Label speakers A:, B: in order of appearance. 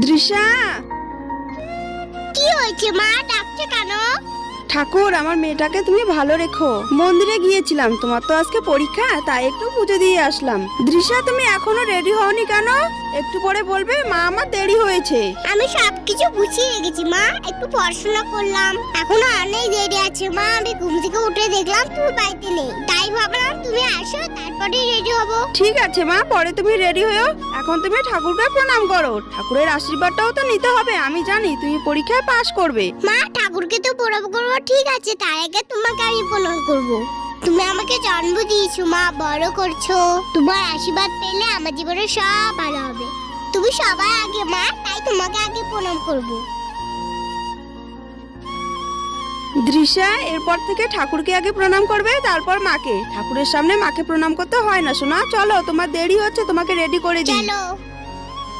A: দৃশা,
B: কি হয়েছে মা, ডাকছে কেন?
A: ঠাকুর আমার মেয়েটাকে তুমি ভালো রেখো। মন্দিরে গিয়েছিলাম, তোমার তো আজকে পরীক্ষা, তাই একটু পুজো দিয়ে আসলাম। দৃশা, তুমি এখনো রেডি হওনি কেন? একটু পরে বলবে মা আমার দেরি হয়েছে।
B: আমি সবকিছু গুছিয়ে রেখেছি মা, একটু পড়াশোনা করলাম, এখনো অনেক দেরি আছে মা। আমি ঘুম থেকে উঠে দেখলাম তুমি বাড়িতে নেই, তাই ভাবলাম তুমি আসো তারপরে রেডি হবো।
A: ঠিক আছে মা, পরে তুমি রেডি হও। এখন তুমি ঠাকুরকে প্রণাম করো, ঠাকুরের আশীর্বাদটাও তো নিতে হবে। আমি জানি তুমি পরীক্ষায় পাশ করবে।
B: মা ঠাকুরকে তো প্রণাম করবো, ঠিক আছে, তার আগে তোমাকে আমি প্রণাম করবো। তুমি আমাকে জন্ম দিয়েছো মা, বড় করছো, তোমার আশীর্বাদ পেলে আমার জীবনে সব ভালো হবে। তুমি সবার আগে মা, তাই তোমাকে আগে প্রণাম করবো।
A: দৃশা, এরপর থেকে ঠাকুরকে আগে প্রণাম করবে, তারপর মাকে। ঠাকুরের সামনে মাকে প্রণাম করতে হয় না শোনা। চলো, তোমার দেরি হচ্ছে, তোমাকে রেডি করে দিই।
B: চলো।